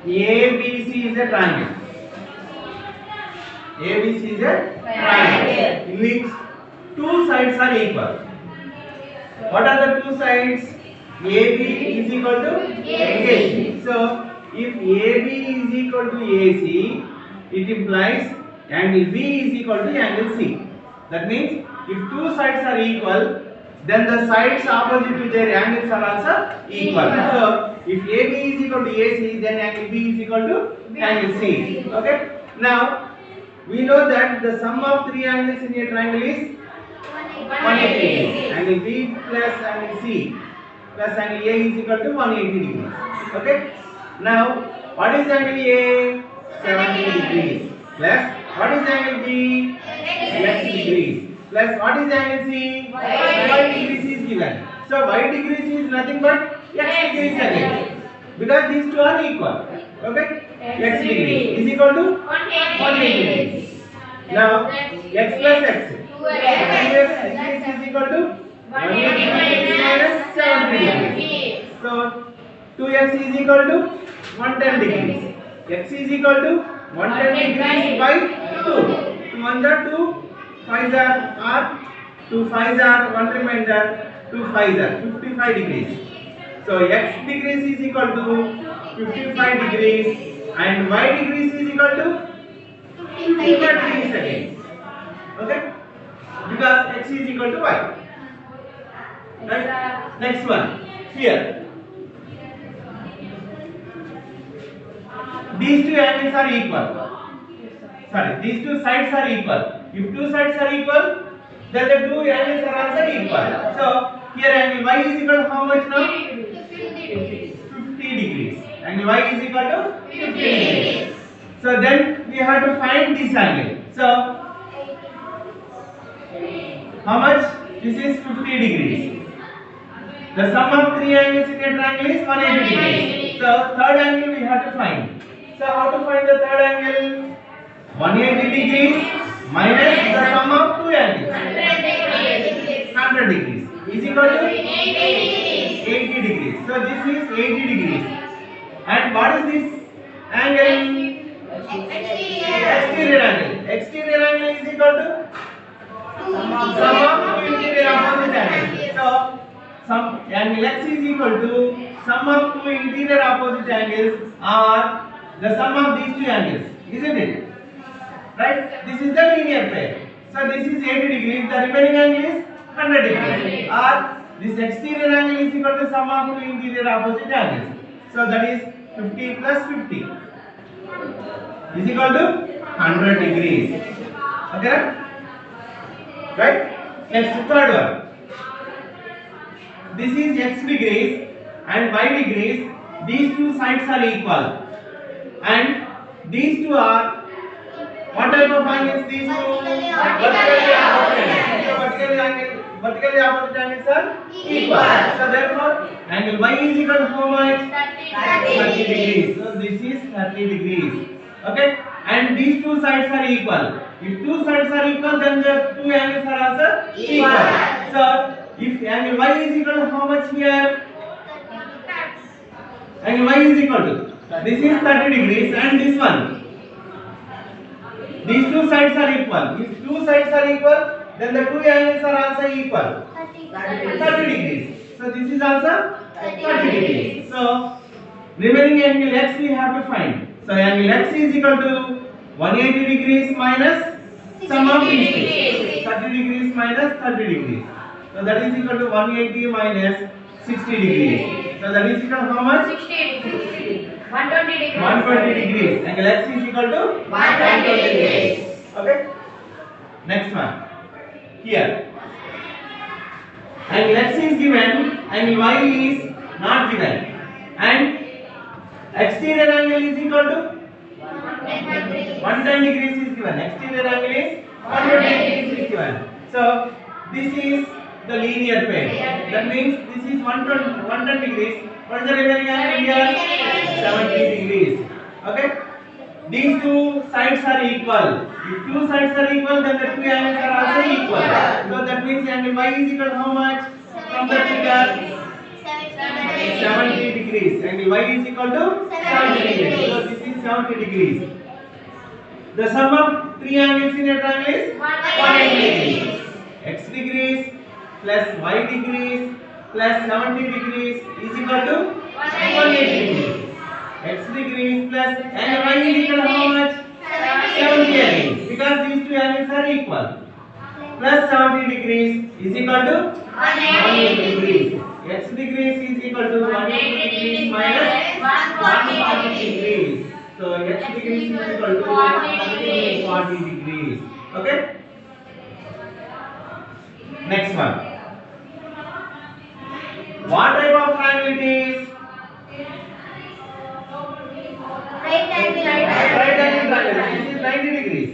ABC is a triangle. ABC is a triangle in which two sides are equal. What are the two sides? AB is equal to AC. So, if AB is equal to AC, it implies angle B is equal to angle C. That means, if two sides are equal, then the sides opposite to their angles are also equal. So, if AB is equal to AC, then angle B is equal to angle C. Okay? Now, we know that the sum of three angles in a triangle is 180 degrees. Angle B plus angle C plus angle A is equal to 180 degrees. Okay? Now, what is angle A? 70 degrees. Plus, what is angle B? X degrees. Plus, what is angle C? Y degrees is given. So, y degrees is nothing but x degrees again. Because these two are equal. Okay? X degrees is equal to 180 degrees. Now, x plus x. 2x degrees is equal to 180 degrees minus 70 degrees. So, 2x is equal to 110 degrees. X is equal to 110 degrees by 2. 2 1s are 2, 5s are 2 5s are 1 remainder, 2 5s are 55 degrees. So, x degrees is equal to 55 degrees and y degrees is equal to 55 degrees again. Okay? Because x is equal to y. Right? Next one. Here. These two angles are equal. Sorry, these two sides are equal. If two sides are equal, then the two angles are also equal. So, here angle y is equal to how much now? 50 degrees. Angle y is equal to 50 degrees. So, then we have to find this angle. So, how much? This is 50 degrees. The sum of three angles in a triangle is 180 degrees. So, third angle we have to find. So, how to find the third angle? 180 degrees minus the sum of two angles. 100 degrees is equal to 80 degrees. So, this is 80 degrees. And what is this angle? Exterior angle. Exterior angle is equal to sum of two interior opposite angles. So, sum angle x is equal to sum of two interior opposite angles are the sum of these two angles, isn't it? Right? This is the linear pair. So, this is 80 degrees. The remaining angle is 100 degrees. Or this exterior angle is equal to sum of two interior opposite angles. So, that is 50 plus 50 is equal to 100 degrees. Okay? Right? Next, third one. This is x degrees and y degrees. These two sides are equal. And these two are what type of angles? These two vertically opposite angles are equal. So therefore, angle y is equal to how much? 30 degrees. So this is 30 degrees. Okay? And these two sides are equal. If two sides are equal, then the two angles are also equal. So if angle y is equal to how much here? Angle y is equal to, this is 30 degrees and this one. These two sides are equal. If two sides are equal, then the two angles are also equal. 30 degrees. So this is also 30 degrees. So remaining angle x we have to find. So angle x is equal to 180 degrees minus sum of these two. 30 degrees minus 30 degrees. So that is equal to 180 minus 60 degrees. So that is equal to how much? 120 degrees. 120 degrees. Angle x is equal to 120 degrees. Okay. Next one. Here. Angle x is given. Angle y is not given. And exterior angle is equal to 110 degrees is given. Exterior angle is 120 degrees is given. So this is the linear pair. That means this is 110 degrees. What is the remaining angle here? 70 degrees. Okay. These two sides are equal. If two sides are equal, then the two angles are also equal. So that means angle y is equal to how much? From the figure 70 degrees. Angle y is equal to 70 degrees. So this is 70 degrees. The sum of three angles in a triangle is 180 degrees. X degrees plus y degrees plus 70 degrees is equal to 180 degrees. X degrees plus and y is equal to how much? 70 degrees. Because these two angles are equal. Plus 70 degrees is equal to 180 degrees. X degrees is equal to 180 degrees minus 140 degrees. So x degrees is equal to 140 degrees. Okay. Next one. What type of triangle it is? Right angle Right angle triangle. This is 90 degrees.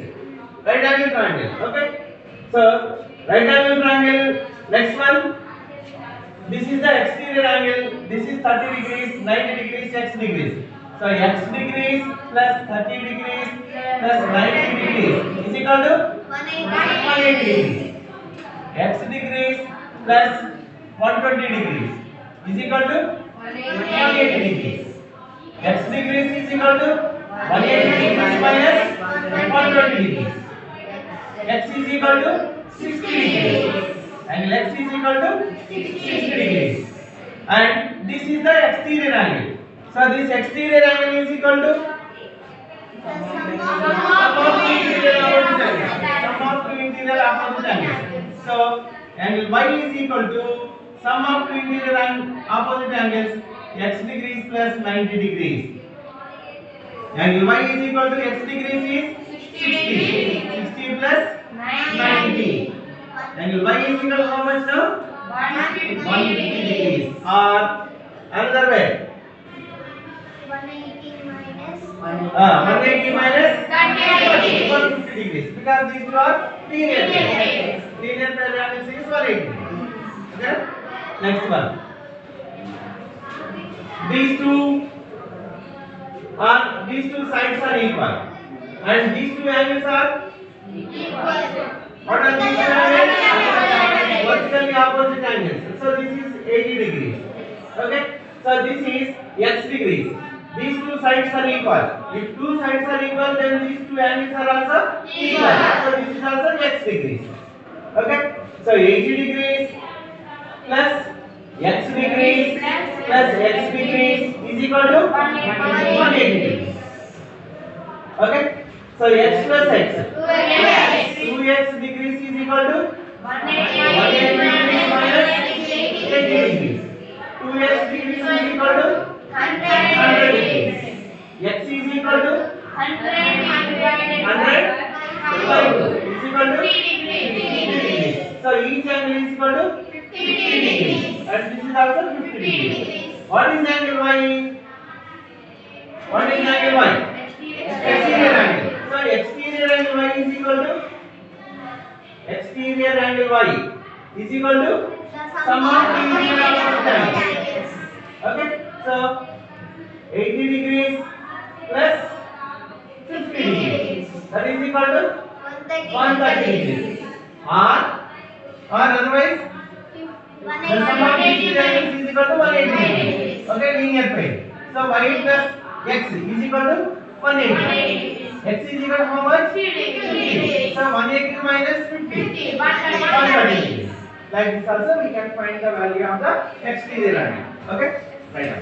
Right angle triangle. Okay. So right angle triangle. Next one. This is the exterior angle. This is 30 degrees, 90 degrees, x degrees. So x degrees plus 30 degrees plus 90 degrees is equal to 180 degrees. X degrees plus 120 degrees is equal to 180 degrees. X degrees is equal to 180 degrees minus 120 degrees. X is equal to 60 degrees. And x is equal to 60 degrees. And this is the exterior angle. So this exterior angle is equal to sum of two interior opposite angles. Sum of two interior opposite angles. So angle y is equal to sum of two interior opposite angles x degrees plus 90 degrees. Angle y is equal to x degrees is 60. 60 plus 90. Angle y is equal to how much now? 150 degrees. Or another way. 180 minus 150 degrees. Because these two are linear pairs. Linear pair angles is 180 degrees. Okay? Next one. These two sides are equal. And these two angles are equal. What are these two angles? Vertically opposite angles. So this is 80 degrees. Okay? So this is x degrees. These two sides are equal. If two sides are equal, then these two angles are also equal. So this is also x degrees. Okay? So 80 degrees plus x degrees plus x degrees is equal to 180 degrees. Okay? So x plus x. 2x degrees is equal to 180 degrees minus 80 degrees. 2x degrees is equal to 100 degrees. X is equal to 100 by 2 is equal to 50 degrees. So each angle is equal to 50 degrees. And this is also 50 degrees. What is angle y? What is angle y? Exterior angle. So exterior angle y is equal to exterior angle y is equal to sum of interior opposite angles. Okay, so 80 degrees plus 50 degrees, that is equal to 130 degrees. Or otherwise, the sum of interior angles is equal to 180 degrees. Okay, linear pair. So y plus x is equal to 180. X is equal to how much? 50. So 180 minus 50. 130 degrees. Like this also we can find the value of the exterior angle. Okay? Right now.